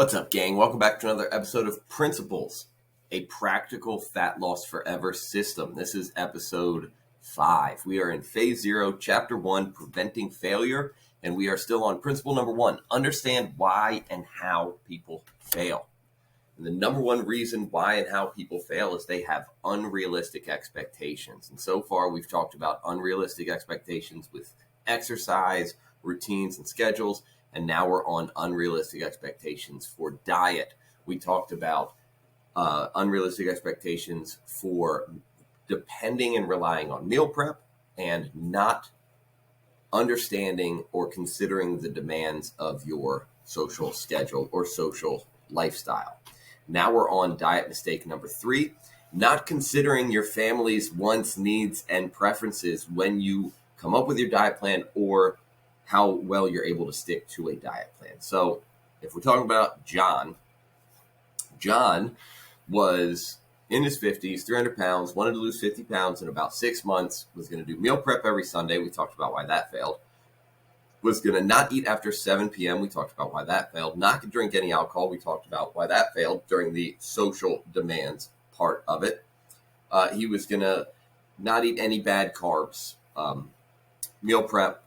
What's up, gang? Welcome back to another episode of Principles, a practical fat loss forever system. This is episode 5. We are in phase 0, chapter 1, preventing failure, and we are still on principle number 1, understand why and how people fail. And the number one reason why and how people fail is they have unrealistic expectations. And so far, we've talked about unrealistic expectations with exercise, routines, and schedules. And now we're on unrealistic expectations for diet. We talked about unrealistic expectations for depending and relying on meal prep and not understanding or considering the demands of your social schedule or social lifestyle. Now we're on diet mistake number 3, not considering your family's wants, needs, and preferences when you come up with your diet plan or how well you're able to stick to a diet plan. So if we're talking about John was in his 50s, 300 pounds, wanted to lose 50 pounds in about 6 months, was going to do meal prep every Sunday. We talked about why that failed. Was going to not eat after 7 p.m. We talked about why that failed. Not to drink any alcohol. We talked about why that failed during the social demands part of it. He was going to not eat any bad carbs. Meal prep,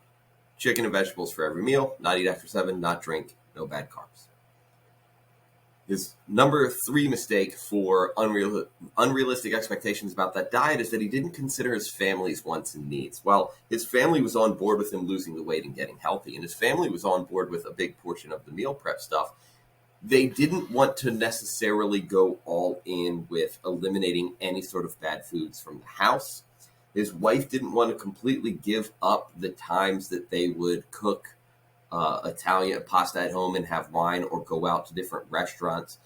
chicken and vegetables for every meal, not eat after 7, not drink, no bad carbs. His number 3 mistake for unrealistic expectations about that diet is that he didn't consider his family's wants and needs. Well, his family was on board with him losing the weight and getting healthy, and his family was on board with a big portion of the meal prep stuff. They didn't want to necessarily go all in with eliminating any sort of bad foods from the house. His wife didn't want to completely give up the times that they would cook Italian pasta at home and have wine or go out to different restaurants.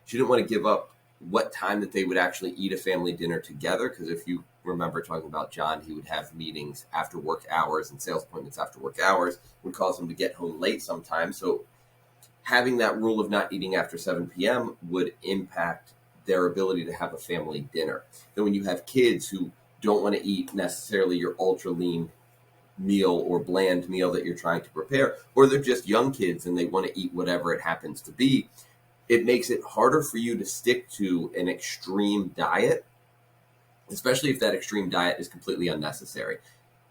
She didn't want to give up what time that they would actually eat a family dinner together, because if you remember talking about John, he would have meetings after work hours and sales appointments after work hours, would cause him to get home late sometimes. So having that rule of not eating after 7 p.m. would impact their ability to have a family dinner. Then when you have kids who don't want to eat necessarily your ultra lean meal or bland meal that you're trying to prepare, or they're just young kids and they want to eat whatever it happens to be, it makes it harder for you to stick to an extreme diet, especially if that extreme diet is completely unnecessary.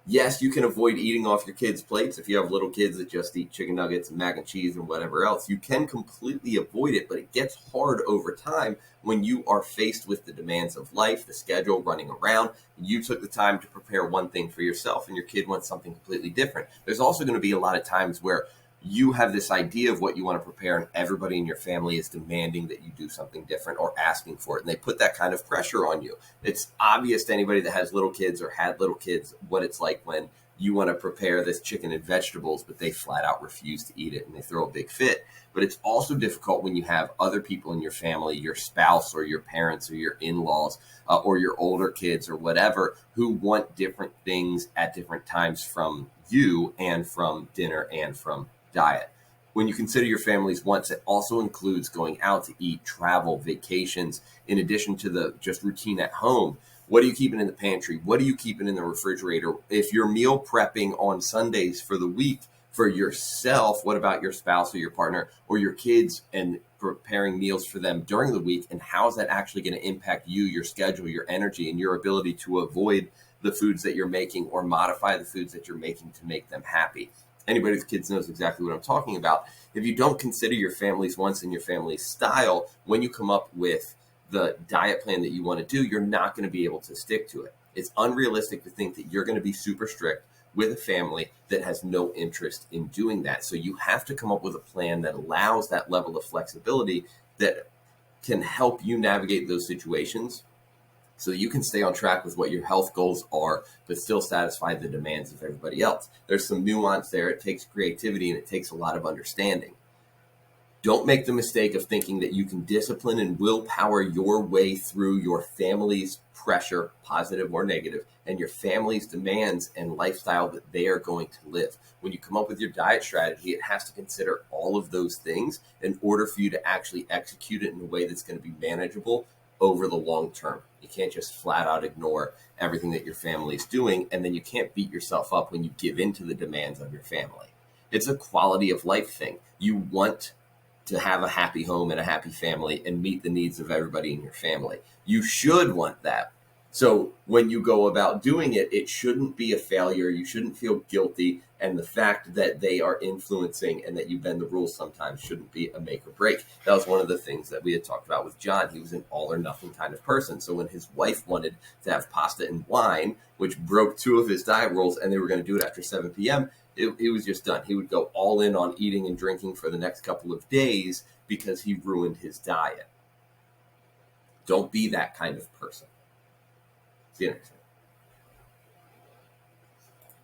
Yes, you can avoid eating off your kids' plates. If you have little kids that just eat chicken nuggets and mac and cheese and whatever else, you can completely avoid it, but it gets hard over time when you are faced with the demands of life, the schedule, running around. You took the time to prepare one thing for yourself and your kid wants something completely different. There's also going to be a lot of times where you have this idea of what you want to prepare and everybody in your family is demanding that you do something different or asking for it. And they put that kind of pressure on you. It's obvious to anybody that has little kids or had little kids what it's like when you want to prepare this chicken and vegetables, but they flat out refuse to eat it and they throw a big fit. But it's also difficult when you have other people in your family, your spouse or your parents or your in-laws or your older kids or whatever, who want different things at different times from you and from dinner and from diet. When you consider your family's wants, it also includes going out to eat, travel, vacations, in addition to the just routine at home. What are you keeping in the pantry? What are you keeping in the refrigerator? If you're meal prepping on Sundays for the week for yourself, what about your spouse or your partner or your kids and preparing meals for them during the week? And how is that actually going to impact you, your schedule, your energy, and your ability to avoid the foods that you're making or modify the foods that you're making to make them happy? Anybody with kids knows exactly what I'm talking about. If you don't consider your family's wants and your family's style, when you come up with the diet plan that you want to do, you're not going to be able to stick to it. It's unrealistic to think that you're going to be super strict with a family that has no interest in doing that. So you have to come up with a plan that allows that level of flexibility that can help you navigate those situations so that you can stay on track with what your health goals are, but still satisfy the demands of everybody else. There's some nuance there. It takes creativity and it takes a lot of understanding. Don't make the mistake of thinking that you can discipline and willpower your way through your family's pressure, positive or negative, and your family's demands and lifestyle that they are going to live. When you come up with your diet strategy, it has to consider all of those things in order for you to actually execute it in a way that's going to be manageable over the long term. You can't just flat out ignore everything that your family is doing, and then you can't beat yourself up when you give in to the demands of your family. It's a quality of life thing. You want to have a happy home and a happy family and meet the needs of everybody in your family. You should want that. So when you go about doing it, it shouldn't be a failure. You shouldn't feel guilty. And the fact that they are influencing and that you bend the rules sometimes shouldn't be a make or break. That was one of the things that we had talked about with John. He was an all or nothing kind of person. So when his wife wanted to have pasta and wine, which broke 2 of his diet rules, and they were going to do it after 7 p.m., it was just done. He would go all in on eating and drinking for the next couple of days because he ruined his diet. Don't be that kind of person. See you next time.